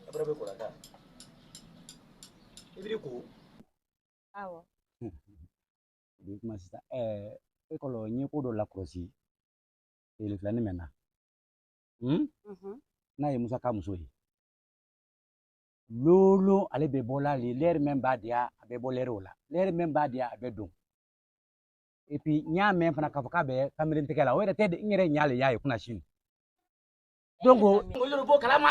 Après be ko la ta. Ibiri ko. Awo. Di kuma sisan e kɔlɔ n ye ko dɔ lakɔlɔsi tile filani mɛn na n'a ye musa ka muso ye lolo ale bɛ bɔla lɛri min b'a diya a bɛ bɔ lɛri o la lɛri min b'a diya a bɛ don et puis n y'a mɛn fana k'a fɔ k'a bɛ kamalen tigɛ la o yɛrɛ tɛ n yɛrɛ ɲalen y'a ye kunna sini donc ngolo bo kalama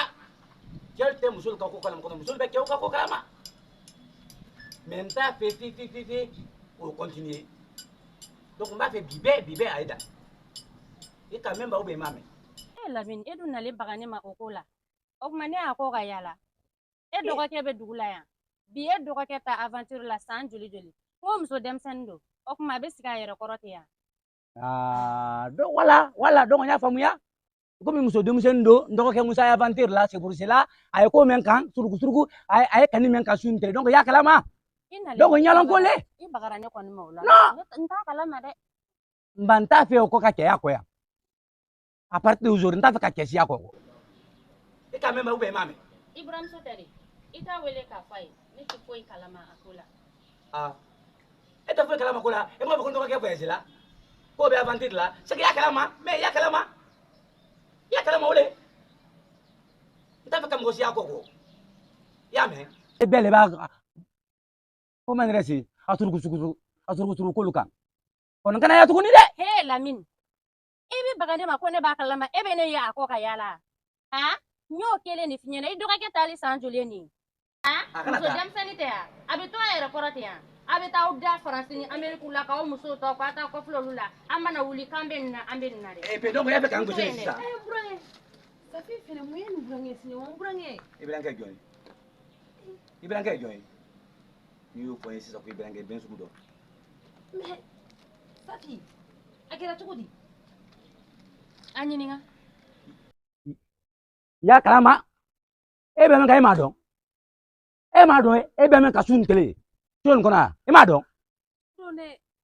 jel te musul ka ko kalama ko musul be kew ka ko kalama mais nta fe o continuer donc on va faire bibe aida et quand même ba o be mame Lamine e dun nalen bagane ma o ko la o kuma ne a ko ka yala e dɔgɔkɛ bɛ dugu la yan bi e dɔgɔkɛ ta aventure la san joli n ko muso denmisɛnnin don o kuma a bɛ sigi a yɛrɛ kɔrɔ ten yan donc wala donc n y'a faamuya komi muso denmisɛnnin don n dɔgɔkɛ musa ye aventure la c'est pour cela a ye ko mɛn kan suruku a ye kani mɛn ka sun tigɛ donc i y'a kalama donc n yalan kole i bagara ne kɔni ma o la n t'a kalama dɛ n t'a fɛ o ko ka cɛya kɔ yan à partir d'aujourd'hui n t'a fɛ ka cɛ siya kɔ et quand même ba o be mame Ibrahima tari i t'a wele k'a fɔ a ye ne tɛ foyi kalama a ko la e tɛ foyi kalama ko la e m'a fɔ ko dɔgɔkɛ voyage la ko be aventure la c'est que ya kalama mais ya kalama ole n t'a fɛ ka mɔgɔ siya kɔ y'a mɛn e bɛɛ le b'a comment dirais-je a suruku k'olu kan kɔni kana ya tuguni dɛ he Lamine i bɛ baga ne ma ko ne b'a kalama e bɛ ne ye a ko ka yala n y'o kelen de f'i ɲɛna i dɔgɔkɛ taali san joli nin muso denmisɛnnin tɛ yan a bɛ to a yɛrɛ kɔrɔ ten yan a bɛ taa aw da Faransi ni Amérique la k'aw musow tɔ k'aw taa kɔfilɛ olu la an mana wuli k'an bɛ nin na an bɛ nin na dɛ et puis donc ya fɛ k'an gosi sisan burankɛ Safi fɛnɛ mun ye nin burankɛ siɲɛ o burankɛ Ibirankɛ jɔn ye Ibirankɛ jɔn ye n'i y'o fɔ n ye sisan ko Ibirankɛ bɛn sugu dɔ mais Safi a kɛra cogo di an ɲininka y'a kalama e bɛ min ka e m'a dɔn e bɛ min ka sun kelen so nin kɔnɔ yan e m'a dɔn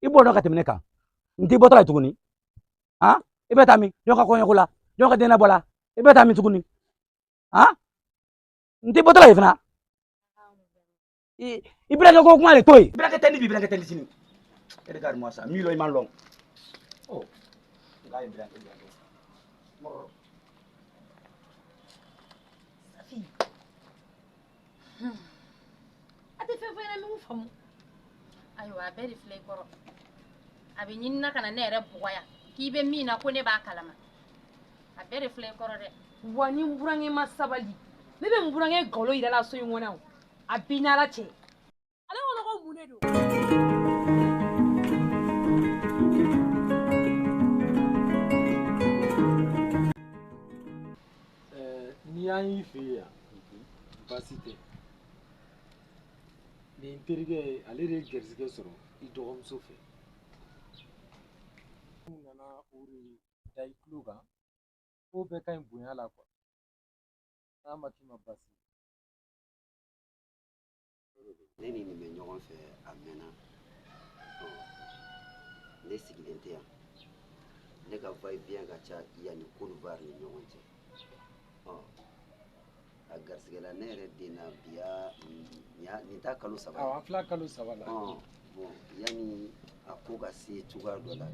i b'o dɔn ka tɛmɛ ne kan n t'i bɔtɔla ye tuguni i bɛ taa min jɔn ka kɔɲɔko la jɔn ka dennabɔ la i bɛ taa min tuguni n t'i bɔtɔla ye fana i birankɛ ko kuma de to yen Ibirankɛ tɛ ni bi Ibirankɛ tɛ ni sini regarde-moi ça mi lo i man long oh ngai Ibirankɛ Safi a tɛ fɛn fɔ ɲɛna min faamu ayiwa a bɛɛ de filɛ i kɔrɔ a bɛ ɲinina ka na ne yɛrɛ bugɔya k'i bɛ min na ko ne b'a kalama a bɛɛ de filɛ i kɔrɔ dɛ wa ni burankɛ ma sabali ne bɛ n burankɛ galo yɛrɛ la so in kɔnɔ a bɛ n'ala cɛ ale kɔnɔ ko mun de don ni y'an y'i fɛ yen yan baasi tɛ nin terikɛ ale de ye garisɛgɛ sɔrɔ i dɔgɔmuso fɛ n nana o de da i tulo kan ko bɛɛ ka ɲi bonya la kuwa n'a ma k'i ma baasi ne ni nin bɛ ɲɔgɔn fɛ a mɛnna ne sigilen tɛ yan ne ka va et vient ka ca yanni Côte d'Ivoire ni ɲɔgɔn cɛ a garisigɛla ne yɛrɛ den na bi nin ta kalo 3 an filɛ kalo 3 la bon yanni a ko ka se cogoya dɔ la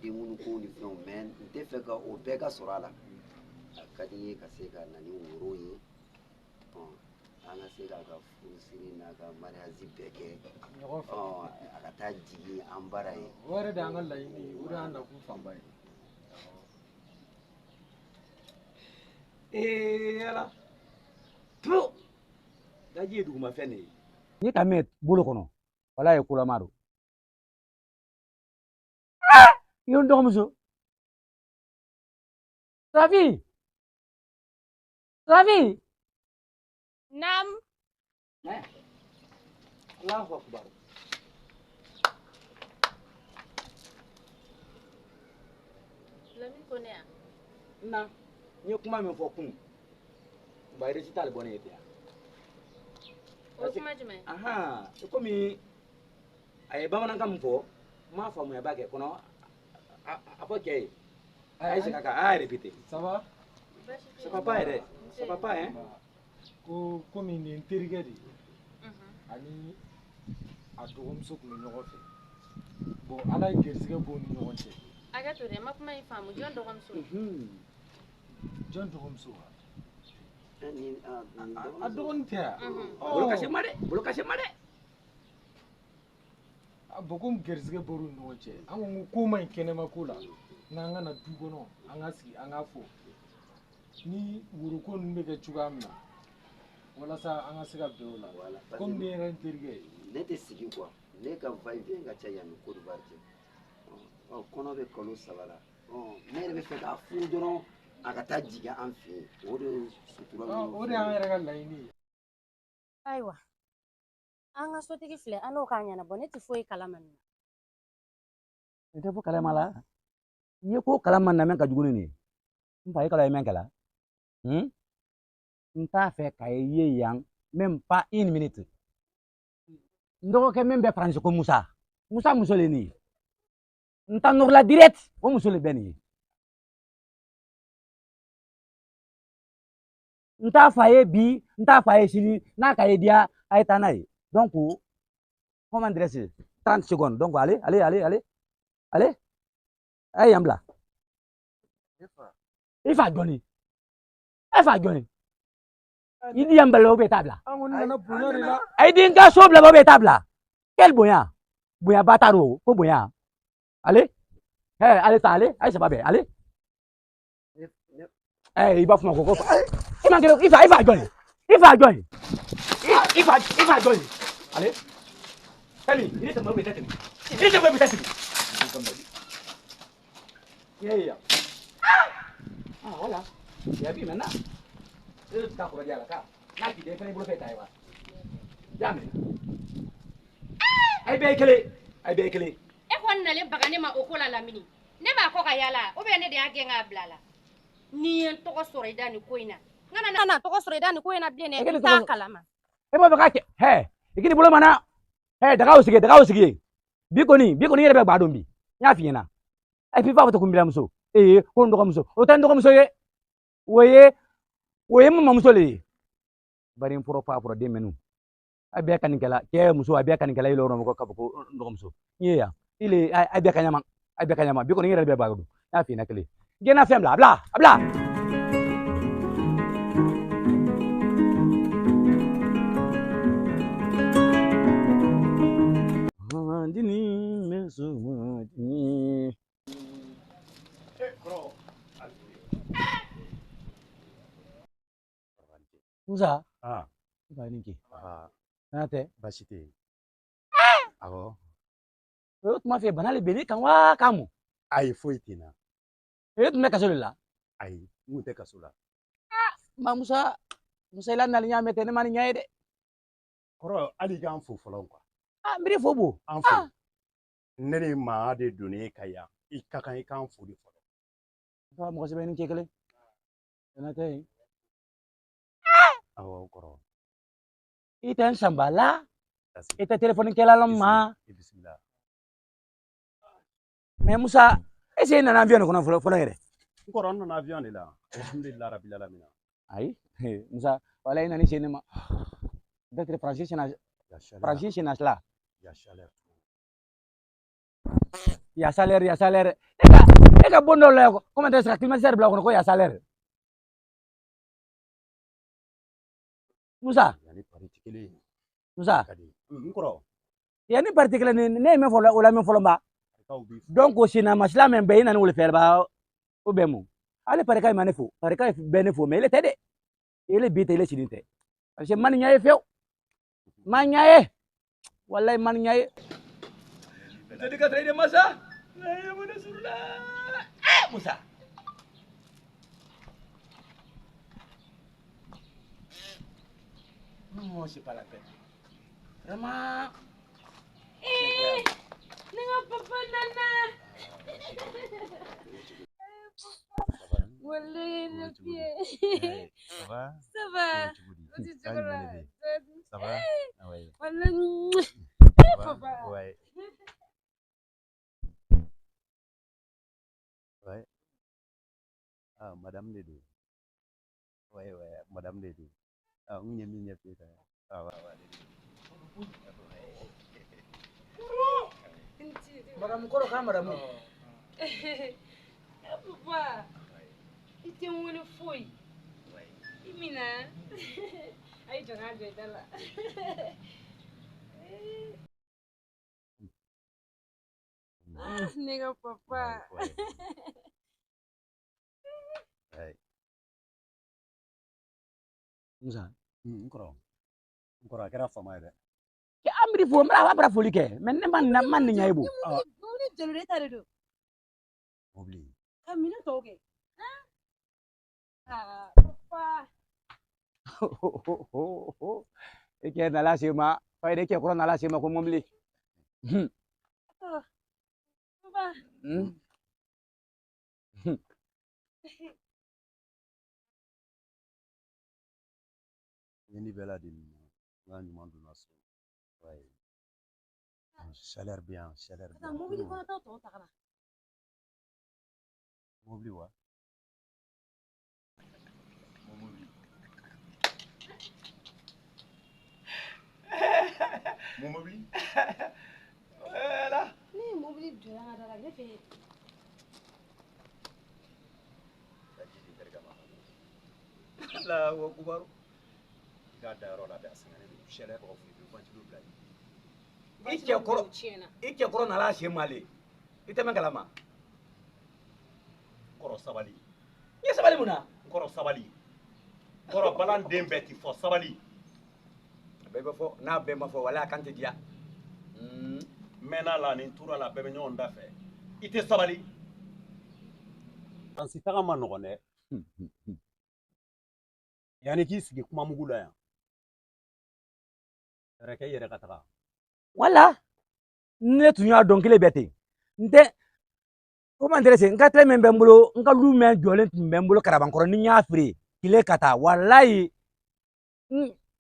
denkundi kow ni fɛnw mais n tɛ fɛ ka o bɛɛ ka sɔrɔ a la a ka di n ye ka se ka na ni woro ye an ka se k'a ka furusiri n'a ka mariage bɛɛ kɛ ɲɔgɔn fɛ a ka taa jigin an bara ye o yɛrɛ de y'an ka laɲini ye o de y'an nakun fanba ye yala to daji ye dugumafɛn de ye n'i ka mɛn bolo kɔnɔ wala ye kulama don i ye n dɔgɔmuso Safi Naam. Allahu akbar Lamine ko ne yan na n ye kuma min fɔ kun ba récital bɔ ne ye ten o kuma jumɛn komi a ye bamanankan min fɔ n m'a faamuya b'a kɛ kɔnɔ a fɔ cɛ ye a ye segin a kan a y'a répété ça va ça va pas yɛrɛ Ça va pas, hein? Komi nin terikɛ de ani a dɔgɔmuso tun bɛ ɲɔgɔn fɛ bon ala ye garisɛgɛ b'u ni ɲɔgɔn cɛ. Hakɛ to dɛ, n ma kuma in faamu. Jɔn dɔgɔmuso? Jɔn dɔgɔmuso wa? A a dɔgɔnin tɛ yan. Bolo kasi ma dɛ, bolo kasi ma dɛ. Bon komi garisɛgɛ b'u ni ɲɔgɔn cɛ an ko ko ma ɲi kɛnɛma ko la n'an ka na du kɔnɔ an ka sigi an ka fɔ ni woroko ninnu bɛ kɛ cogoya min na walasa an ka se ka bɛn o la komi ne yɛrɛ n terikɛ ye. Ne tɛ sigi quoi ne ka va et vient ka ca yan ni Côte d'Ivoire cɛ kɔnɔ bɛ kalo 3 la ne yɛrɛ bɛ fɛ k'a furu dɔrɔn a ka taa jigin an fɛ yen o de sutura ninnu. O de y'an yɛrɛ ka laɲini ye. Ayiwa, an ka sotigi filɛ an n'o k'a ɲɛnabɔ ne tɛ foyi kalama nin na. N tɛ fɔ kalama la i ye ko kalama na mɛn ka jugu ni nin ye n fa i kala ye mɛn kɛla n t'a fɛ ka ye yan même pas une minute n dɔgɔkɛ min bɛ faransi ko musa muso le nin ye n ta nɔrɔla direct o muso le bɛ nin ye n t'a fɔ a ye bi n t'a fɔ a ye sini n'a ka ye diya a ye taa n'a ye donc comment dirais-je 30 secondes donc allez a ye yan bila i fa jɔnni e fa jɔnni i di yan bila o bɛ taa bila an kɔni nana bonya de la. a yi di n ka so bila o bɛ taa bila quel bonya bonya ba t'a rɔ ko bonya ale ale ta ale a ye saba bɛɛ ale i b'a fɔ ma ko i man kelen i fa jɔnni i fa jɔnni i fa jɔnni ale Kali ini tɛmɛ o bɛ taa tɛmɛ i tɛmɛ o bɛ taa tɛmɛ iya voilà ya bi maintenant ta ko jala ka na ki de fene bolo feta wa jamen ay be kele e ko nale bagane ma o ko la lamini ne ba ko ka yala o be ne de ya genga blala ni en to ko soro ida ni ko ina ngana na to ko soro ida ni ko ina blene ta kalama e bo ka ke he ikini bolo mana he daga usige bi ko ni yere be gbadon bi nya fi na ai fi fa to kumbira muso ko ndo muso o tan ndo muso ye woye mu muso le bari foro pa foro de menu abiya kaninkala ke muso abiya kaninkala ile oro ko ko ndo muso ya ile abiya kanyama bi ko ni yere be gbadon nya fi na kele gena fem la abla dini meso dini Musa ba ni ki nate basite awo o tuma fe banale beni kan wa kamu ayi foyi tina e tuma kaso la ayi mun tɛ kaso la ma Musa ila nali nya mete ne mani nya de kɔrɔ hali k'an fo fɔlɔ quoi mbiri fo bo an fo ne ni maa de donnen ka yan i ka kan i k'an fo de fɔlɔ ba mɔgɔ sɛbɛn ni cɛ kelen nate awɔ kɔrɔ i tɛ n sanbala i tɛ telefɔni kɛla la ma bisimila mais Musa ese nana avion kɔnɔ fɔlɔ yɛrɛ n kɔrɔ n nana avion de la alhamdulilahi rabbil alamin ayi Musa wala i nani sene ma d'être français c'est là ya salaire e ka bondo la ko comment est-ce que climatiseur bla ko ya salaire Musa n kɔrɔ yani particulier ne me folo la me folo ba donc o sina masla men be ina ni wol ferba o be mu ale pare kay manefo pare kay be ne fo mais il était de il est bite il est chidinte parce que man ñaay few man ñaay wallahi man ñaay Jadi kata dia masa ya mana surla Musa non c'est pas la peine vraiment Nengok papa nana. Boleh lebih. ça va Ça va. ça va ouais Papa. ouais ouais ah madame Ledo ouais madame Lady. Ah, on y a mis ah, Madame Koro ka madame. Papa, ite wani foi. Imina. Ai jona de dala. Nigga papa. Hey. Musa. Nkoro kera fama ide. Ke amri fo mra ba foli ke men ne man nya ibo. Ni jolure tare do. Mobli. Kamina toge. Ah, papa. Eke na la sema, fa ide ke koro na la sema ko momli. Papa. Yeni bela din ngani mandu naso. Ouais. Chaleur bien. Mobili kono to takana. Mobli wa. Mobli. Voilà. Ni mobili dura dara ne fe. Allahu akbar. Gada yaro la da asangane chaleur ko fu bi kwanti lu blai. Ike koro na la male. Ite men kalama. Koro sabali. Ye sabali muna. Koro sabali. Koro balan dembeti fo sabali. Bebe fo na be ma fo wala kan te dia. Mena la ni tura la bebe nyon da fe. Ite sabali. Ansi taga man no ne. Yani ki sigi kuma mugula ya. Reke yere kataga. Wala. Ne tunya don kile bete. Nte comment dire c'est nka tre men bembulo nka lu men jolen tin bembulo karaban koro ni nya fri kile kata wallahi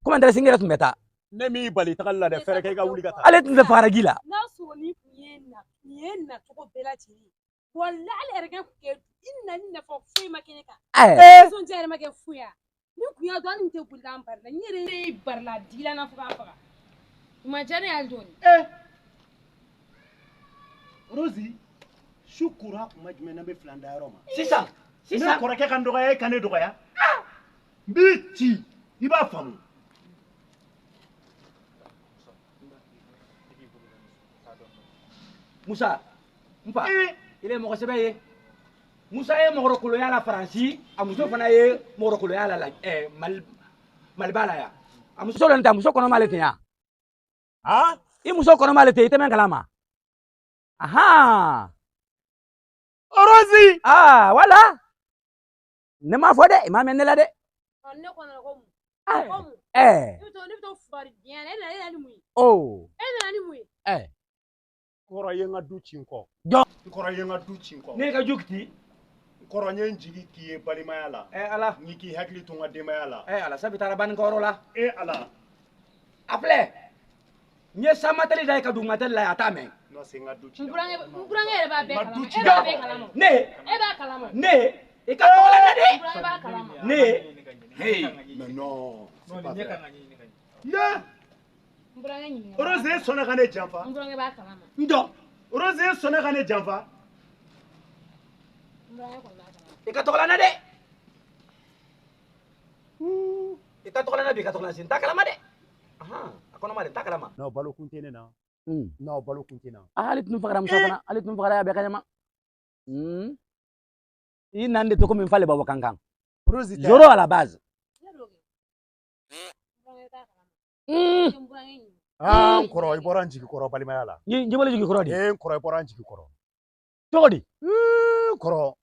comment dire c'est ngere tun beta Ne mi bali tagal la de fere kay ga wuli gata. ale tun de fara gila Na so ni na to bela chiri. Wallahi erga ke inna ni na fo fui makene ka. So jere make fuya. Ni kuya do ni te gulan barna ni re barla dila na fuka fuka. Ma jare aldoni. Rosi shukura kuma jumena be flanda yaro ma. Sisan. Ne korake kan doga kan doga ya. Bici iba famu. Musa. Mpa. Ile mo ko sebe ye. Musa ye mo ko ya la Faransi, amuso fana ye mo ko ya la Malbala ya. amuso lo nta muso kono malete ya Ha? I muso kono malete ite men kalama aha Rosi. wala ne ma fo de ma men ne la de Ne ko na ko mu. Ni to fari bien ela ni mu. Oh Ela ni mu. Koro yenga du cinko. Jo. Koro yenga du cinko. Ne ka jukti. Koro nyen jigi kiye balimaya la. Ala. Niki hakli tunga demaya la. Ala sabi taraban koro la. Ala. Aple. Nye samateli dai ka du mateli la atame. No singa du cinko. Mburange ba be kalama. E ba be kalama. Ne. E ba kalama. Ne. E ka tola na de. Mburange ba kalama. Ne. Hey. Mais non. Non, ni nyeka ngani ni ngani. Ya. Mburange nyinga. Rose sona kane jamfa. Mburange ba kalama. Ndo. Rose sona kane jamfa. Mburange ko ba kalama. E ka tola na de. E ka tola na bi ka tola sin takalama de. Aha. Akono ma de takalama. No balo kuntene na. No balo kuntena. ali tun fagara muso fana ali tun fagara ya be kanyama I nande to ko min fale babo kankan Rose zoro à la base Koro ibora njigi koro balimaya la. jibole jigi koro di Koro ibora njigi koro. togodi Koro.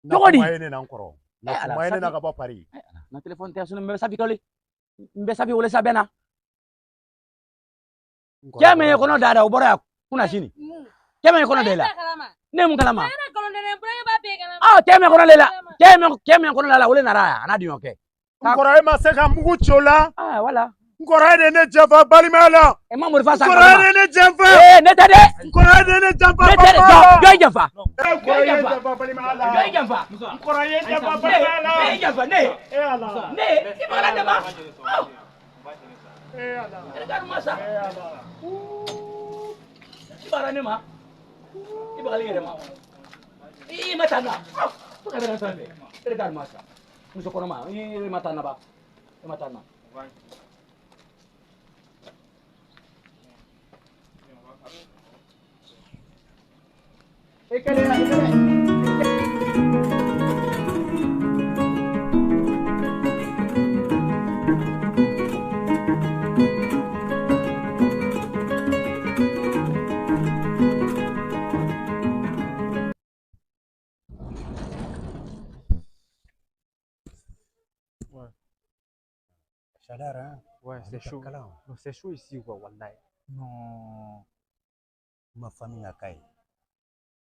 Togodi. Mayene na koro. Na mayene na gaba pari. na telephone te sunu mbe sabi kali mbe sabi wole sabena keme kono dada ubora kuna chini keme kono dela ne mun kalama keme kono lela keme kono lala wole naraya anadi yoke Koro ema seka mugu chola. wala Nkɔrɔ de ne janfa balima la. E ma mori fa san Nkɔrɔ de ne janfa. ne tɛ dɛ. Nkɔrɔ de ne janfa. Ne tɛ dɛ. Jɔn janfa. Nkɔrɔ ye janfa balima la. Jɔn janfa. Nkɔrɔ ye janfa balima la. Ne janfa ne. Ne i bala de ma. Regarde-moi ça. I bala ne ma. I bala yɛrɛ ma. I ma taa na. Fo ka bɛrɛ fɛn fɛ. Regarde-moi ça. Muso kɔnɔma i ma taa na ba. I ma taa na. Chaleur, hein? Ouais, c'est chaud. Non, c'est chaud ici, quoi, wallahi. Non. Ma famille a caillé.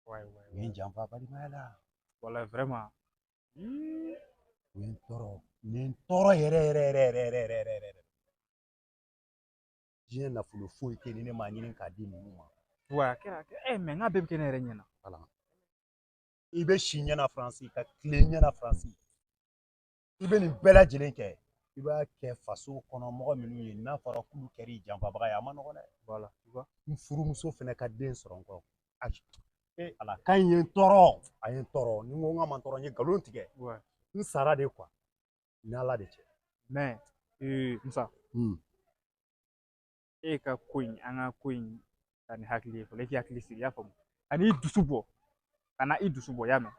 Ouais. Nin janfa balima la. Wallahi, vraiment. Nin tɔɔrɔ yɛrɛ. Diɲɛ nafolo foyi tɛ ni ne m'a ɲini k'a di ninnu ma. Ouais, mais n'a bɛɛ bɛ kɛ ne yɛrɛ ɲɛna. Voilà. I bɛ si ɲɛna Faransi ka tile ɲɛna Faransi. I bɛ nin bɛɛ lajɛlen kɛ. I b'a kɛ faso kɔnɔ mɔgɔ minnu ye n'a fɔra k'olu kɛr'i janfabaga ye a ma nɔgɔn dɛ. Voilà, tu vois. N furumuso fɛnɛ ka den sɔrɔ n kɔ. Ala kan ye n tɔɔrɔ. A ye n tɔɔrɔ. Ni n ko n ka ma tɔɔrɔ n ye nkalon tigɛ. Ouais. N sara de quoi. Ni Ala de cɛ. Mais Musa. E ka ko in an ka ko in ka ni hakili ye fɔlɔ. E k'i hakili sigi, i y'a faamu. Ani i dusu bɔ. Kana i dusu bɔ, i y'a mɛn.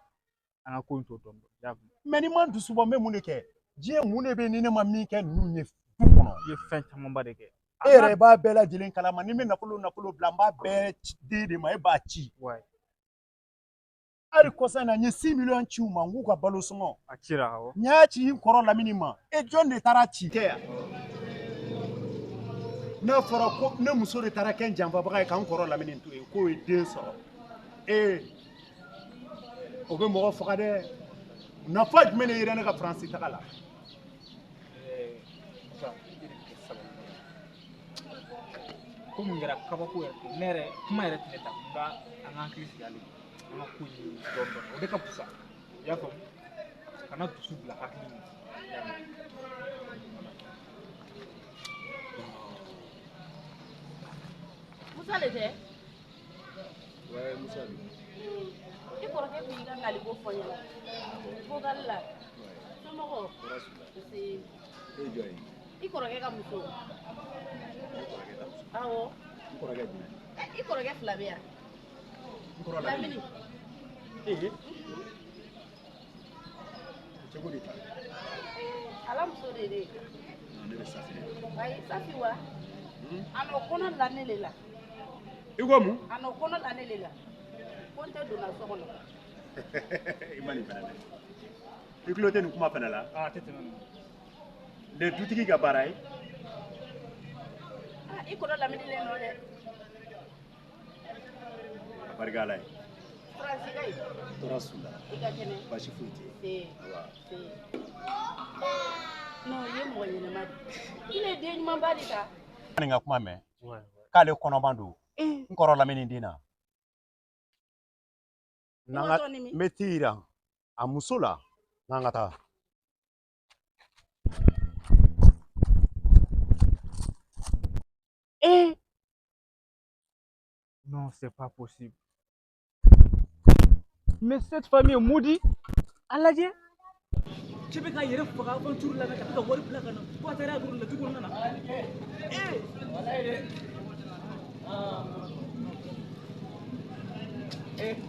An ka ko in to dɔn dɔn, i y'a faamu. Mais ni ma dusu bɔ n bɛ mun de kɛ? Diɲɛ mun de bɛ ni ne ma min kɛ ninnu ye du kɔnɔ? I ye fɛn camanba de kɛ. E yɛrɛ b'a bɛɛ lajɛlen kalama ni n bɛ nafolo bila n b'a bɛɛ di de ma e b'a ci. Hali kɔsa in na n ye 6 millions ci u ma n k'u ka balo sɔngɔ. A cira awɔ. N y'a ci n kɔrɔ Lamini ma. E jɔn de taara ci kɛ yan? N'a fɔra ko ne muso de taara kɛ n janfabaga ye ka n kɔrɔ Lamini to yen k'o ye den sɔrɔ. O bɛ mɔgɔ faga dɛ. Nafa jumɛn de yera ne ka Faransi taga la? Komi kɛra kabako yɛrɛ ne yɛrɛ kuma yɛrɛ tɛ ne ta nka an k'an hakili sigi ale an ka ko ɲini dɔɔnin o de ka fisa i y'a faamu kana dusu bila hakili ma. Musa le tɛ? Ouais, Musa de. I kɔrɔkɛ kun y'i ka naliko fɔ n ɲɛna. Vocal la. Somɔgɔw? E jɔn ye? I kɔrɔkɛ ka muso. Awɔ. N kɔrɔkɛ jumɛn? I kɔrɔkɛ fila bɛ yan. N kɔrɔ Lamini. Cogo di ta? Ala muso de de. Ne bɛ Safi de. Ayi Safi wa? A n'o kɔnɔ la ne le la. I ko mun? A n'o kɔnɔ la ne le la. Ko n tɛ donna so kɔnɔ. I ma nin fɛnɛ mɛn. I tulo tɛ nin kuma fɛnɛ la? A tɛ tɛmɛ nin. Ne dutigi ka baara ye? I kɔrɔ Lamini le nɔ dɛ. A barika Ala ye. Faransi ka ɲi. Tɔɔrɔ s'u la. I ka kɛnɛ. Baasi foyi tɛ. Non, i ye mɔgɔ ɲɛnɛma de. I le den ɲumanba de ta. Nin ka kuma mɛn k'ale kɔnɔman don n kɔrɔ Lamini den na. N bɛ t'i yira a muso la n'an ka taa. Non, c'est pas possible. Mais cette famille est maudite. Allah dit. Tu veux qu'il y ait un aventure là, tu peux voir le plan. Tu vas faire le tour là.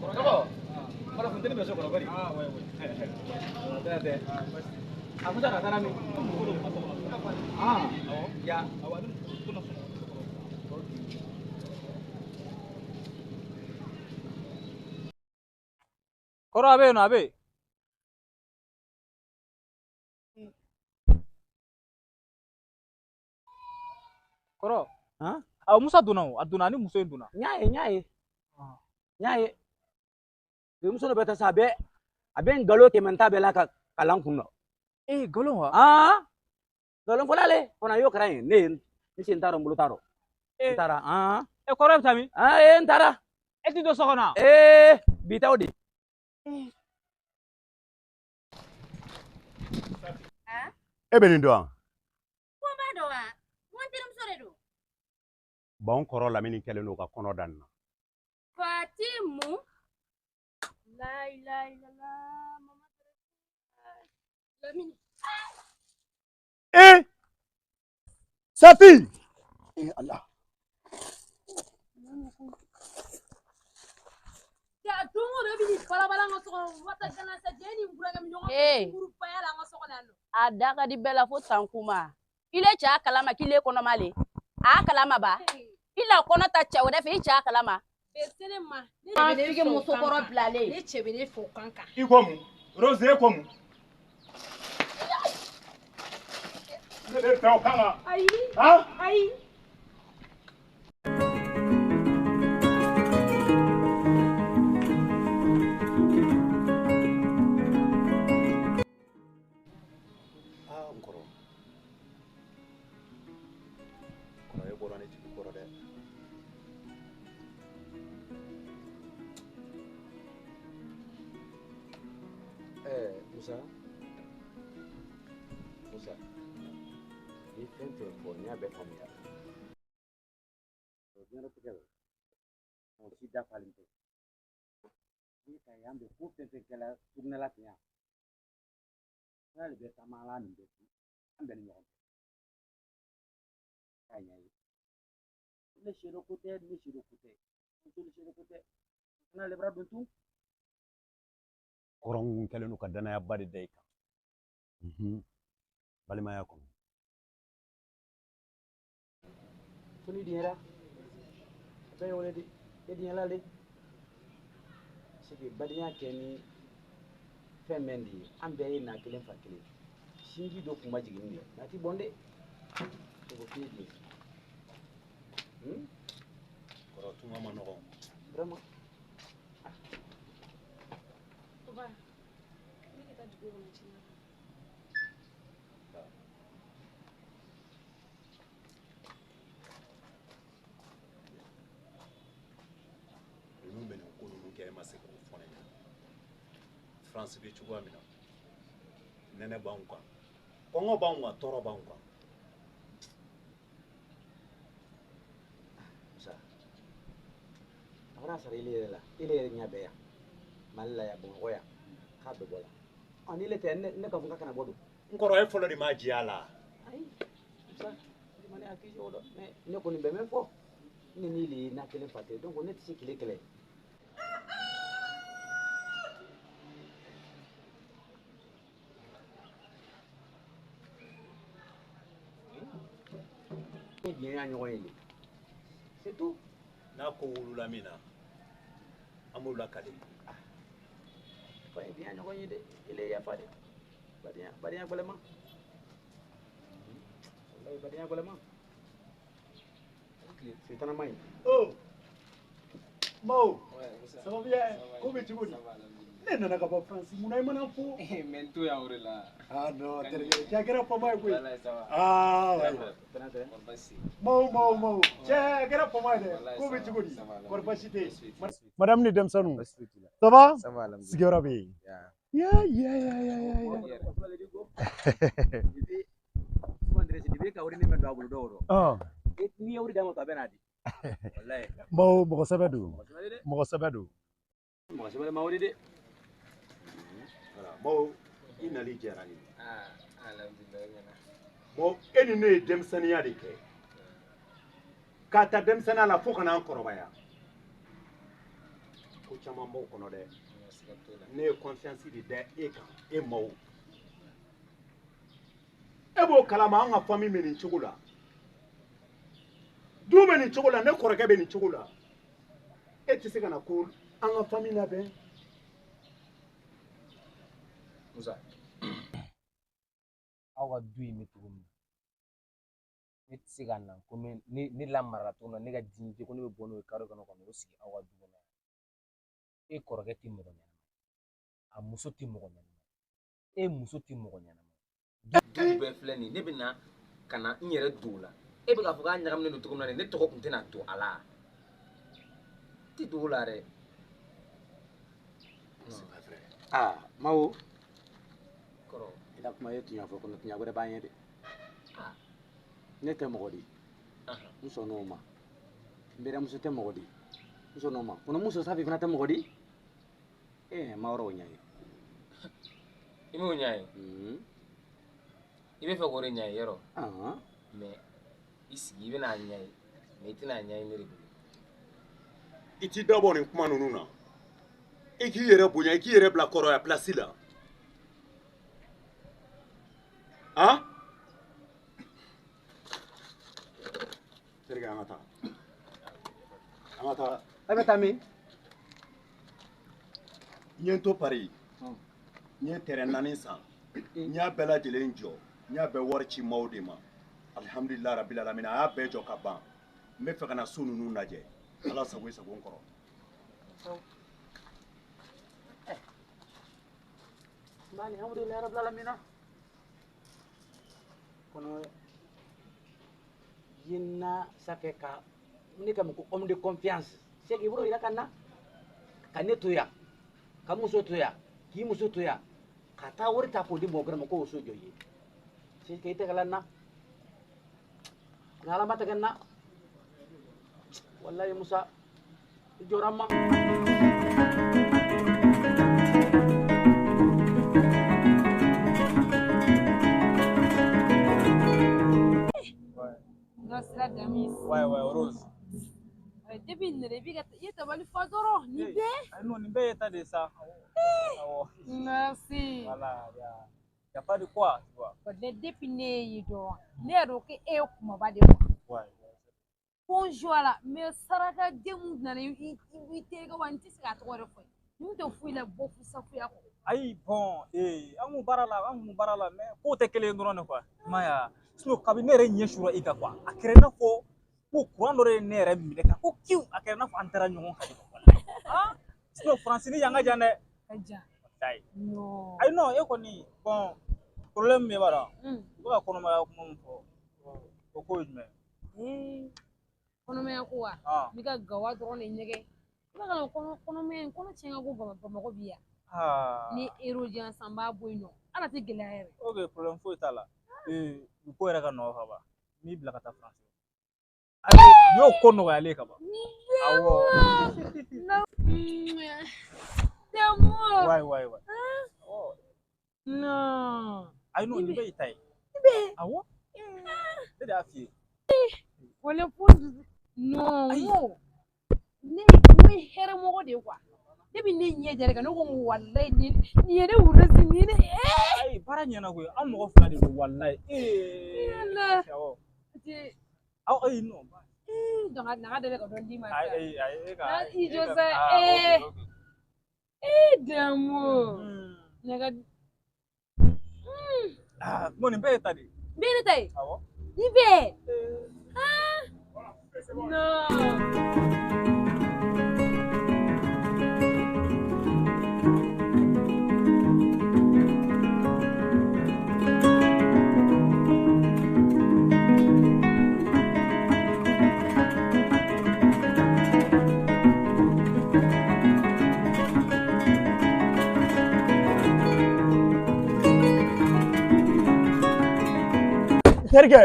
Bravo. Voilà, vous tenez bien sûr. Ah ouais. Aku dah kata rami. Ya. Koro abe no abe. Koro. Musa dona o, adona ni muso dona. Nyaye. Muso no beta sabe. Abe ngalo ke menta bela ka kalan kunno. Galo wa? Dolon folale ona yo kran ne ni sin taro mbulu taro. Tara e koro tami ntara e ti do sokona bitawdi e be nin dɔn ko ba do wa mon tirim sore do bon kɔrɔ lamini kɛlen don ka kɔnɔ dan na Fatimu la ilaha illallah mama Lamine Safi Allah ya dungo be bi balabala nga soko wata kana sa jeni buraga mi nyongo buru payala nga soko nando adaka di bela fo tankuma ile cha kalama kile kono male a kalama ba ila kono ta cha wada fe cha kalama besene ma ne bige muso koro blale ne chebe ne fo kanka ikomu Rose ikomu ne taw kanga ai ha ai Musa, ni fɛn fɛn fɔ n y'a bɛɛ faamuya. O diɲɛ latigɛ la, mɔgɔ si dafalen tɛ. Ni ka y'an bɛ ko fɛn fɛn kɛla sugunɛla ten yan. Ala de bɛ taama ala nin bɛɛ kun, an bɛ ni ɲɔgɔn cɛ. K'a ɲɛ ye. Ne sero ko tɛ, ne sero ko tɛ. Muso ni sero ko tɛ. Kana lebara don tun. kɔrɔn kɛlen don ka danaya ba de da i kan balimaya kɔnɔ Fo ni diɲɛra, a bɛɛ ye wele de, e diɲɛla de. C'est que badenya kɛ ni fɛn mɛn de ye, an bɛɛ ye na kelen fa kelen. Sinji dɔ kun ma jigin de, n'a ti bɔn de. O ko k'i ye kɔrɔ tuma ma nɔgɔn vraiment. Oba, ne ka taa dugu kɔnɔ tiɲɛ ninnu bɛ nin ko ninnu kɛ e ma se k'o fɔ ne ɲɛna France bɛ cogoya min na nɛnɛ b'anw kan kɔngɔ b'anw kan tɔɔrɔ b'anw kan Musa, a fana sara ile yɛrɛ la, ile yɛrɛ ɲɛ bɛɛ yan. Mali la yan, Bamakɔ yan, k'a bɛɛ bɔ la. Ni ile tɛ ne ka fɔ k'a kana bɔ don. n kɔrɔ e fɔlɔ de m'a diya la Ayi, Musa, ne ma ne hakili o dɔn, mais ne kɔni bɛ min fɔ, ne ni ile ye na kelen fa tɛ, donc ne tɛ se kile kɛlɛ. Ne diɲɛ y'a ɲɔgɔn ye de, c'est tout. n'a ko wulula min na an b'o lakale Fa ye diɲɛ ɲɔgɔn ye de, ile yafa de. Badenya gwɛlɛma. Wallahi badenya gwɛlɛma. C'est un amain. oh Mo ça va bien ko bɛ cogo di ne nana ka bɔ France munna i mana fo mais to ya ore la ah non terikɛ cɛ kɛra fama ye koyi wallahi ça va ah Mo cɛ kɛra fama ye dɛ ko bɛ cogo di kɔri basi tɛ yen madame ni denmisɛnninw ça va sigiyɔrɔ bɛ yen Mo mɔgɔ sɛbɛ don mɔgɔ sɛbɛ don Mɔgɔ sɛbɛn ma wuli dɛ. Mo i nali diyara n ye alhamdulillah bon e ni ne ye denmisɛnninya de kɛ k'a ta denmisɛnninya la fo ka n'an kɔrɔbaya ko caman b'o kɔnɔ dɛ ne ye confiance de da e kan e Mo e b'o kalama an ka famille bɛ nin cogo la du bɛ nin cogo la ne kɔrɔkɛ bɛ nin cogo la e tɛ se ka na ko an ka famille labɛn Musa aw ka du in bɛ cogo min ne tɛ se ka na ko ne lamarala cogo min na ne ka dignité ko ne bɛ bɔ n'o ye carré kɔnɔ ka n'o sigi aw ka du kɔnɔ e kɔrɔkɛ tɛ mɔgɔ ɲɛnama a muso tɛ mɔgɔ ɲɛnama e muso tɛ mɔgɔ ɲɛnama du bɛɛ filɛ nin ye ne bɛ na kana n yɛrɛ don o la e bɛ k'a fɔ k'a ɲagaminen don cogo min na ne tɔgɔ tun tɛna to a la ti don o la dɛ. Mawo kɔrɔ i ka kuma ye tiɲɛ fɔ kɔnɔ tiɲɛ wɛrɛ b'an ye dɛ ne tɛ mɔgɔ di n sɔnn'o ma n bɛrɛmuso tɛ mɔgɔ di n sɔnn'o ma kɔnɔ muso safi fana tɛ mɔgɔ di ma yɔrɔ o ɲɛ ye i m'o ɲɛ ye i bɛ fɛ k'o de ɲɛ ye yɔrɔ mais i sigi i bɛna ɲɛ ye mais i tɛna ɲɛ ye ne de bolo. I t'i dabɔ nin kuma ninnu na i k'i yɛrɛ bonya i k'i yɛrɛ bila kɔrɔya place la terikɛ an ka taa e bɛ taa min n ye n to Paris n ye terrain 4 san n y'a bɛɛ lajɛlen jɔ n y'a bɛɛ wari ci maaw de ma alhamdulilahi rabbil alamin a y'a bɛɛ jɔ ka ban n bɛ fɛ ka na so ninnu lajɛ ala sago i sago n kɔrɔ. alhamdulilahi rabbil alamin kono yinna safe ka ne ka ko homme de confiance c'est que bro ila kana ka ne toya ka muso toya ki muso toya ka ta wori ta ko di mo gra ko so joyi c'est que ite kala na ngala mata ganna wallahi musa jorama Sira Damis. Ouais, Rose. Depuis ne rebi ka yeta bali fadoro ni be. Non, ni be état de ça. Merci. Voilà, y a pas de quoi, tu vois. Depuis ne yido. Ne ro ke e kuma ba de quoi. Ouais. Bonjour là, mais saraka demu na ni te ga wanti ska to re fo. Ni to fu la bo fu sa fu ya ko. Ayi bon, amu barala mais ko te kelen dron quoi. Maya. Sinon kabini ne yɛrɛ ɲɛ sura i kan quoi a kɛra i n'a fɔ ko courant dɔ de ye ne yɛrɛ minɛ ka ko kiw a kɛra i n'a fɔ an taara ɲɔgɔn kan de sinon Francine yan ka jan dɛ Ka jan. non ayi non e kɔni bon problème min b'a la u bɛ ka kɔnɔmaya kuma min fɔ o ko ye jumɛn kɔnɔmaya ko wa ni ka gawa dɔrɔn de ɲɛgɛ i b'a kalama kɔnɔmaya kɔnɔ tiɲɛ ka ko Bamakɔ bi yan ni érosion san b'a bɔ yen nɔ ala tɛ gɛlɛya yɛrɛ ok problème foyi t'a la u ko yɛrɛ ka nɔgɔ ka ban n'i bila ka taa France n y'o ko nɔgɔyalen ka ban awɔ wayi non ayi non nin bɛ i ta ye awɔ ne de y'a f'i ye wala pour non ne hɛrɛ mɔgɔ de quoi ne bi ne ɲɛ jɛrɛ kan ne ko wallahi ni ye ne wuro si ni ne ayi baara ɲɛna koyi an mɔgɔ fila de don wallahi awɔ aw ayi non donc naga dele ka dɔn di ma ayi ka i jose d'amour naga bon nin bɛɛ ye ta de bɛ ne ta ye awɔ ni bɛ non terikɛ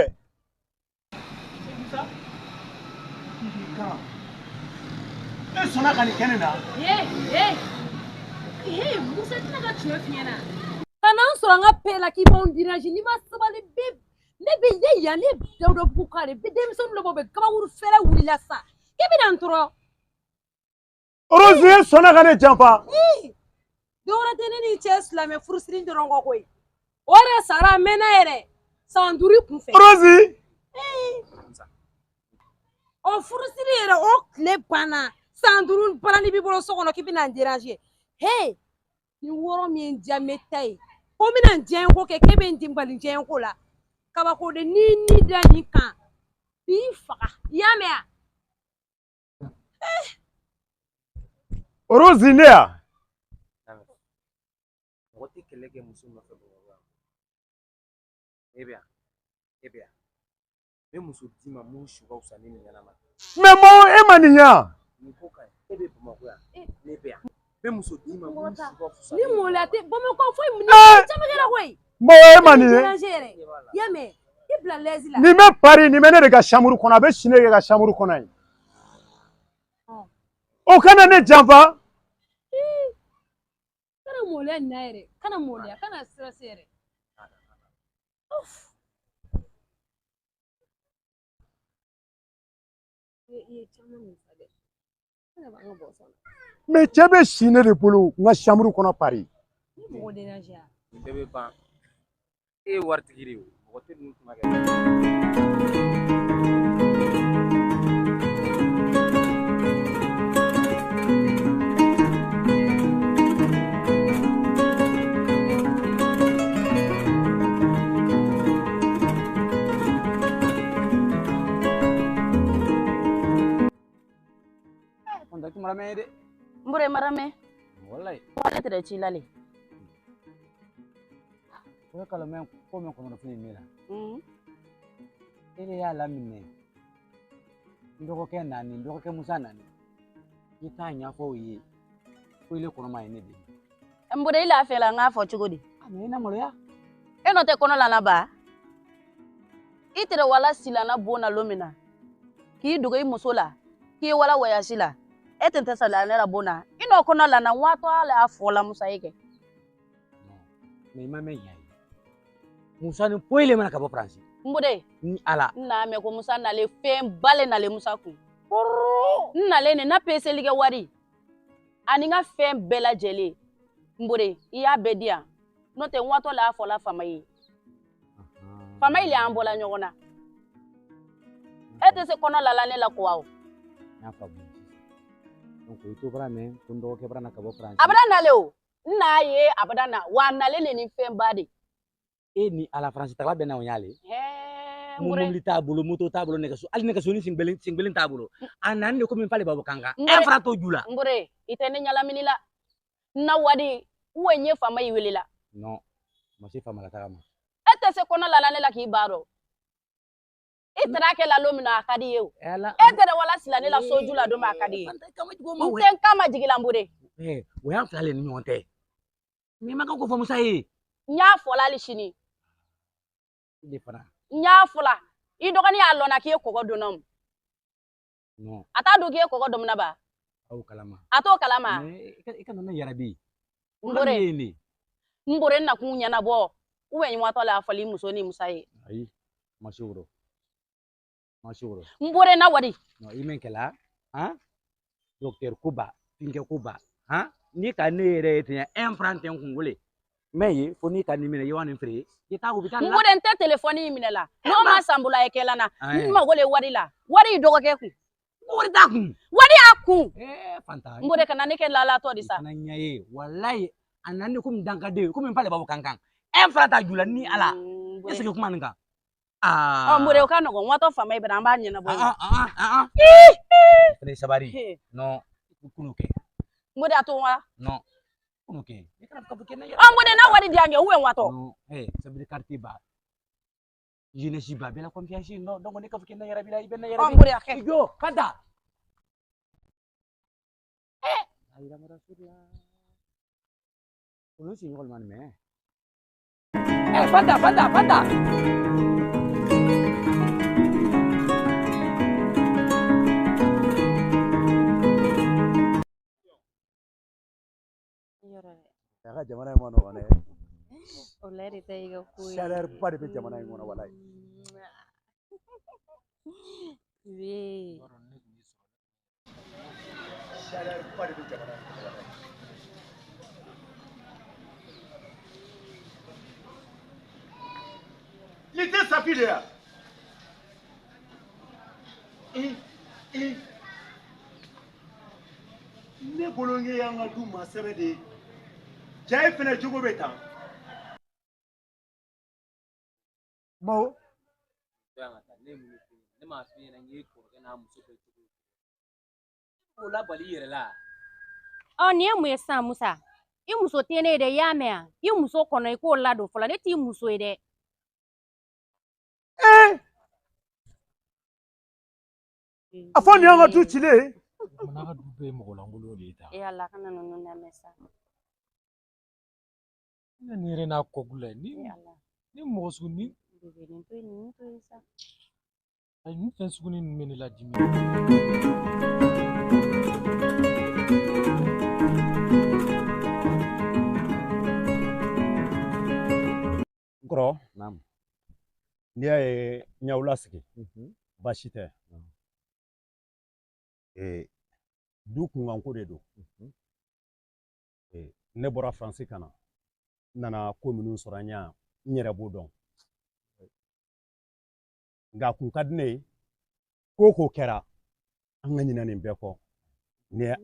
e sɔnna ka nin kɛ ne na Musa tɛna ka tiɲɛ f'i ɲɛna ka n'an sɔrɔ an ka paix la k'i b'anw déranger n'i ma sabali ne bɛ yan ne Dawuda Bukar de bɛ denmisɛnnin dɔ bɔ bɛ kabakuru fɛrɛ wulila sa k'i bɛna n tɔɔrɔ Rose e sɔnna ka ne janfa dɔwɛrɛ tɛ ne n'i cɛ silamɛ furusiri dɔrɔn kɔ koyi o yɛrɛ sara a mɛnna yɛrɛ san 5 kunfɛ Rose o furusiri yɛrɛ o tile banna san 5 balani b'i bolo so kɔnɔ k'i bɛna n déranger ni wɔɔrɔ min ye n diya n bɛ ta ye ko n bɛna n diya ko kɛ k'e bɛ n dimbali diya ko la kabako de ni da nin kan b'i faga i y'a mɛn wa Rose ne ya mɔgɔ tɛ kɛlɛ kɛ muso nɔfɛ Bamakɔ e bɛ yan Me muso di ma mun shuga usani ni yana ma. Mais mo e maniya. Ni ko kai. E be Bamako ya. Ne be ya. Me muso di ma mun shuga usani. Ni mo la te Bamako foi mu ni chama kera koy. Mo e maniye. Yame. Ibla lezi la. Ni me Paris ni me ne de ka chambre kɔnɔ a bɛ sine kɛ ka chambre kɔnɔ ye. O kana ne janfa. Kana mole na yɛrɛ. Kana mole kana stress yɛrɛ. Uff. Ye chama min fade. Kana ba ngo boso. Mais cɛ bɛ sine de bolo n ka chambre kɔnɔ Paris. Ni mo déranger ya. Ni bebe ban. E wartigiri o. Mɔgɔ tɛ ninnu kuma kɛ. Mbure marame. Wallahi. Wala tere chilale. Ko kala men ko men kono fini mira. Ele ya lamine. Ndoko ke nani, ndoko ke musa nani. Ita nya fo yi. Ko ile kono mai ne bi. Mbure ila afela nga fo chugodi. Ami na molo ya. Eno te kono la na ba. Itere wala silana bona lomina. Ki dugo I musola. Ki wala wayasila. Etente sala na bona. Ino kono la na wato ala afola musa yake. Me mame yayi. Musa ni poile mana ka bo France. Mbure Ni ala. Na me ko musa na le fem bale na le musa ku. Na le ne na pese lige wari. Ani nga fem bela jele. Mbure iya bedia. No te wato la afola famayi. Famayi le ambola nyogona. Ete se kono la ne la kwao. Ya fa bu. Donc ito bara men kundo ke bara na ka bo France. Abada na le o. Na ye abada na wa na le ni fem bade. E ni ala France ta be na onyale. Mbure Mumuli tabulu moto tabulu nekaso ali nekaso ni singbelin tabulu. Anande ko min pale babu kanga. Enfra to jula. Mbure ite ni nyala minila. Na wadi uwenye fama iwelila. No. Masi fama la tagama. Ete se kono la ne la ki baro. Itara ke la lomina akadi yeu. Ete de wala sila ne la soju la do ma akadi. Nten kama jigila mbure. We am flale ni nyonte. Ni maka ko fomu sai. Nya fola li shini. Ile fana. Nya fola. I dogani allo na ki ko godonom. No. Ata do ki ko godom na ba. Au kalama. Ato kalama. Ikano na yarabi. Mbure. Mbure na kunya na bo. Uwe nyi wato la afali musoni musai. Ai. Mashuro. Mbure na wadi. No imenkela. Ha? Docteur Kuba, Pinke Kuba. Ha? Ni ka ne re tinya emprunter ngule. Meye fo ni ka ni mine yawan free. Kita hospital la. Mbure nte telefoni minela. No ma sambula ekela na. Nima gole wadi la. Wadi dogo ke ku. Wadi ta ku. Wadi aku. Fanta. Mbure kana nike lala to disa. Kana nyaye. Wallahi anani kum dankade kum pale babu kankang. Emprunter jula ni ala. Ese ke kuma nga. Mbure ukano go wato fama ibe na mbanye na bo. Fene sabari. No. Kunuke. Mbure atwa. No. Kunuke. Mbure na wadi diange uwe wato. No. Sabiri quartier ba. Je ne suis pas bien confiance no donc on est kafuke na yara bila ibe na yara. Mbure ake. Yo, fanta. Aira marasula. Kuno si ngol man me. Fanta. Jaga jamana yang mana wane? Oleh itu juga kui. Sadar pada pe jamana yang mana walai. Weh. Sadar pada pe jamana yang mana walai. L'idée s'appuie là. Ne bolonge yanga du masebe de. Jai fene jogo beta. Mo. Ne ma fi na ngi ko na muso ko tugu. O la bali yere la. O ni emu esa musa. I muso tiene de yame a. I muso kono ko la do fola ne ti muso ede. A fɔ nin y'an ka du cilen ye. N'a ka du bɛɛ ye mɔgɔlankolon de ye tan. Ala kana ninnu lamɛn sa. Ne ni yɛrɛ n'a kɔkulu la ni mɔgɔ sugu ni. Nin to yen sa. Ayi ni fɛn sugu ninnu bɛ ne la dimi. N kɔrɔ. Naamu. N'i y'a ye n y'aw lasigi. Baasi tɛ. Du kunkanko de don. Ne bɔra Faransi ka na. N nana ko minnu sɔrɔ an ɲɛ n yɛrɛ b'o dɔn. Nka a kun ka di ne ye ko ko kɛra an ka ɲinɛ nin bɛɛ kɔ. Ni ye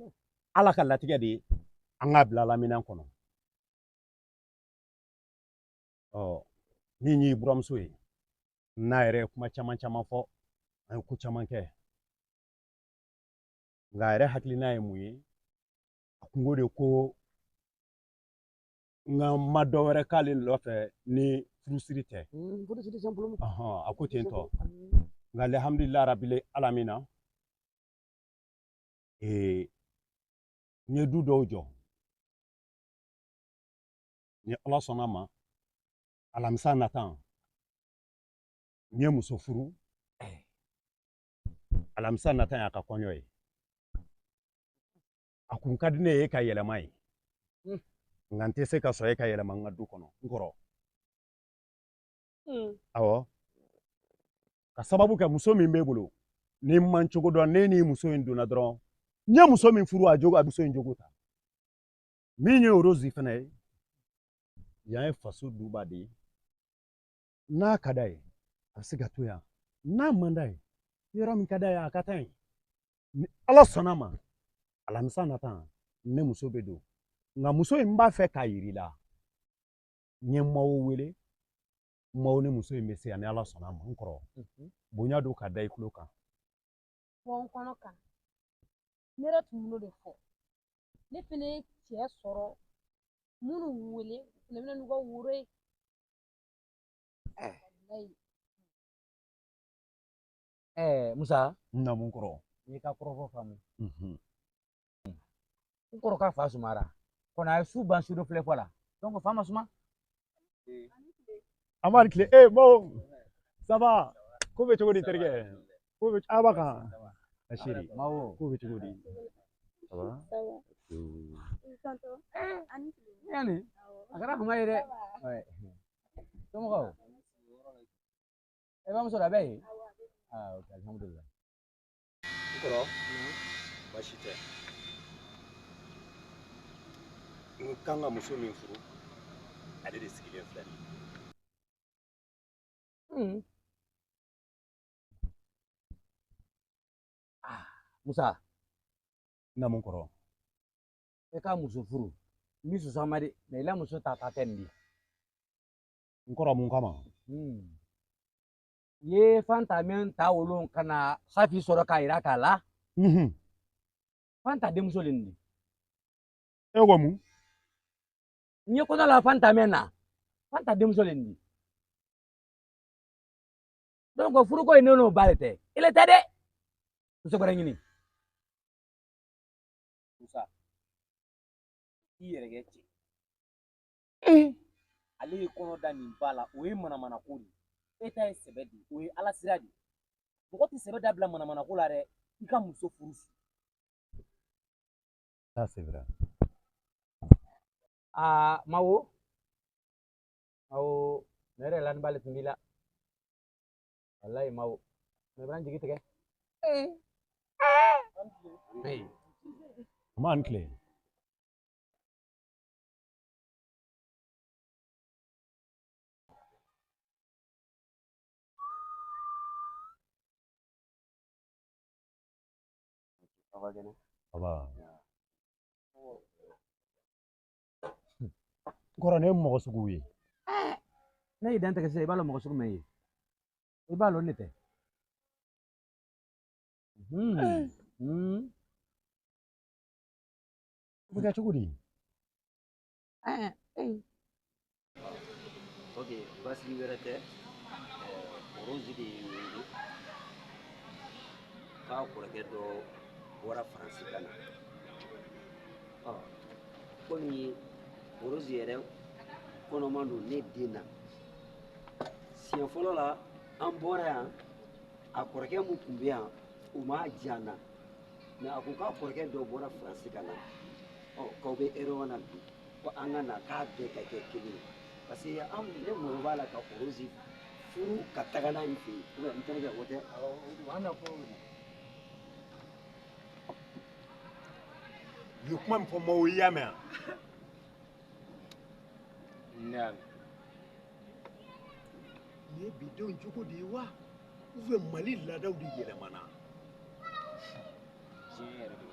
Ala ka latigɛ de ye an k'a bila laminɛn kɔnɔ. Min y'i buramuso ye n'a yɛrɛ ye kuma caman caman fɔ an ye ko caman kɛ. Nka a yɛrɛ hakilina ye mun ye a kungo de ko n ka ma dɔ wɛrɛ k'ale nɔfɛ ni furusiri tɛ. A ko ten tɔ. Nka alihamudulila rabili alamina n ye du dɔw jɔ. Ni Ala sɔnna ma alamisa natan n ye muso furu. Alamisa natan y'a ka kɔɲɔ ye. A kun ka di ne ye ka yɛlɛma ye. Nka n tɛ se ka sɔrɔ e ka yɛlɛma n ka du kɔnɔ n kɔrɔ. Awɔ. Ka sababu kɛ muso min b'e bolo ni man cogo dɔn ne ni muso in donna dɔrɔn n ye muso min furu a muso in jogo ta. Min ye Rose fana ye yan ye faso duba de ye. N'a ka d'a ye a bɛ se ka to yan. N'a man d'a ye yɔrɔ min ka d'a ye a ka taa yen. Ni Ala sɔnna ma alamisa natan ne muso bɛ don. Nka muso in b'a fɛ k'a yir'i la n ye maaw wele maaw ni muso in bɛ se yan ni Ala sɔnna ma n kɔrɔ bonya don ka da i tulo kan. N kɔnɔ kan ne yɛrɛ tun b'o de fɔ ne fana ye cɛ sɔrɔ minnu wele ne bɛna n'u ka woro ye. Musa. N na mun kɔrɔ. N'i ka kɔrɔfɔ faamu. N kɔrɔ ka fa sumara. Kɔni a ye su ban su dɔ filɛ fɔ la. Donc fa ma suma. Amadu tile bon ça va ko bɛ cogo di terikɛ ko bɛ a b'a kan a chéri ko bɛ cogo di ça va yani a kɛra kuma ye dɛ somɔgɔw e bamuso la bɛ yen ok alhamdulillah n kɔrɔ baasi tɛ n kan ka muso min furu ale de sigilen filɛ nin Musa. Na mun kɔrɔ. E ka muso furu. N bɛ sɔsɔ ma dɛ mais i la muso ta tɛ nin de. N kɔrɔ mun kama. Ye Fanta min ta wolon ka na Safi sɔrɔ k'a yira k'a la. Fanta denmuso de nin. E ko mun. N ye kɔnɔ la Fanta min na Fanta denmuso de nin. Donc furuko in n'o ba de tɛ. Ile tɛ dɛ. Muso wɛrɛ ɲini. Musa i yɛrɛ kɛ cɛ. Ale ye kɔnɔ da nin ba la o ye manamana ko de. E ta ye sɛbɛ de o ye Ala sira de. Mɔgɔ tɛ sɛbɛ dabila manamana ko la dɛ i ka muso furu. Ça c'est vrai. Mawo ne yɛrɛ la ni b'ale tun b'i la. Wallahi Mawo. Ne b'an jigi tigɛ. Man tile. Kɔrɔ ne ye mɔgɔ sugu ye. Ne y'i dan tigɛ sisan i b'a dɔn mɔgɔ sugu min ye. I b'a dɔn ne tɛ. O bɛ kɛ cogo di? Ok basigi wɛrɛ tɛ Rose de ye wele k'a kɔrɔkɛ dɔ bɔra faransi ka na komi Rose yɛrɛ kɔnɔman don ne den na siɲɛ fɔlɔ la an bɔra yan a kɔrɔkɛ mun tun bɛ yan o ma diya n na mɛ a ko k'a kɔrɔkɛ dɔ bɔra faransi ka na k'aw bɛ erreur na bi ko an ka na k'a bɛɛ ka kɛ kelen ye parce que ne mɔgɔ b'a la ka Rose furu ka taga n'a ye fɛ yen n terikɛ o tɛ an na fɔ ye kuma min fɔ maaw ye i y'a mɛn wa? Nin ye bidenw jogo de ye wa ou bien Mali laadaw de yɛlɛmana? Diɲɛ yɛrɛ de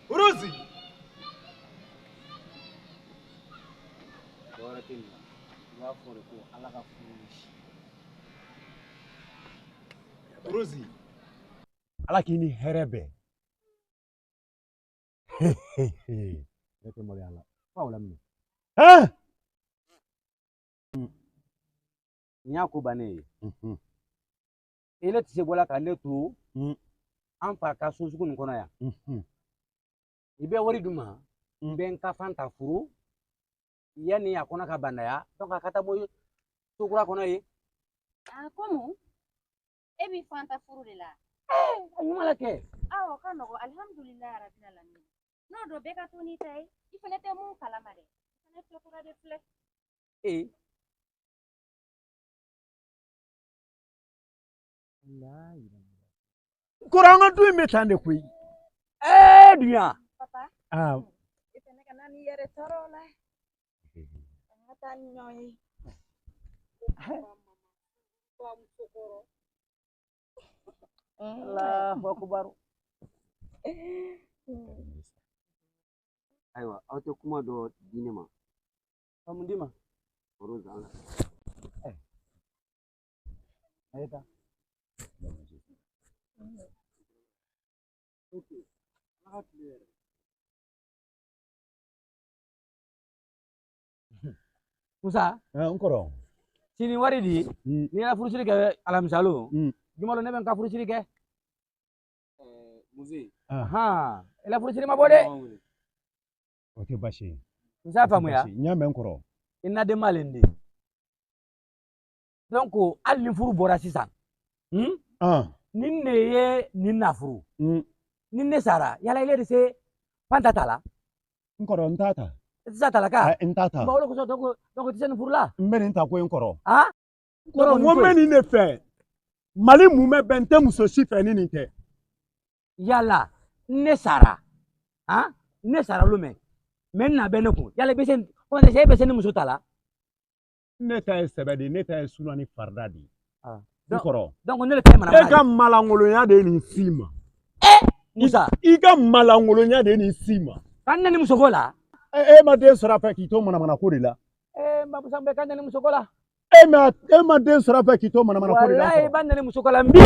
Rose dɔwɛrɛ tɛ nin na i b'a fɔ de ko Ala ka furu ni si. Rose Ala k'i ni hɛrɛ bɛn. Ne tɛ maloya la f'aw laminɛ nin y'a ko bannen ye ne tɛ se bɔla ka ne to an fa ka so sugu nin kɔnɔ yan i bɛ wari d'u ma n bɛ n ka fan ta furu yanni a kɔnɔ ka bandaya donc a ka taa bɔ so kura kɔnɔ ye komu e b'i fan ta furu de la a ɲuman la kɛ awɔ ka nɔgɔ alhamdulilayi rabbil alamin n'o don bɛɛ ka to n'i ta ye i fana tɛ mun kalama dɛ i fana tɛ kura de filɛ Kɔrɔ an ka du in bɛ tan de koyi dunya papa i fana ka na n'i yɛrɛ tɔɔrɔ la an ka taa ni ɲɔgɔn ye Allahu akbar ayiwa aw tɛ kuma dɔ di ne ma mun di ma Rose an ayi ta Musa n kɔrɔ sini wari di ni yɛrɛ furusiri kɛ alamisalo jumalo ne bɛ n ka furusiri kɛ Muze i la furusiri ma bɔ dɛ o tɛ baasi ye Musa faamuya n y'a mɛn n kɔrɔ i na den malen de donc hali ni furu bɔra sisan ni ne ye nin na furu ni ne sara yala ile de se fanta ta la n kɔrɔ n t'a ta tisa ta la ka n t'a ta o de kosɔn donc tɛ se nin furu la n bɛ nin ta ko n kɔrɔ n ko n bɛ nin de fɛ Mali mun bɛ bɛn n tɛ muso si fɛ ni nin tɛ yala ne sara ne sara olu mɛ n na bɛ ne kun yala i bɛ se e bɛ se ni muso ta la ne ta ye sɛbɛ de ne ta ye suna ni farida de ye n kɔrɔ donc ne de ta ye mana e ka malangolonya de ye nin si ma Musa i ka malangolonya de ye nin si ma kan ne ni muso ko la e ma den sɔrɔ a fɛ k'i to manamana ko de la Musa bɛ kan ne ni muso ko la e ma den sɔrɔ a fɛ k'i to manamana ko de la walayi ba ne ni muso ko la n bi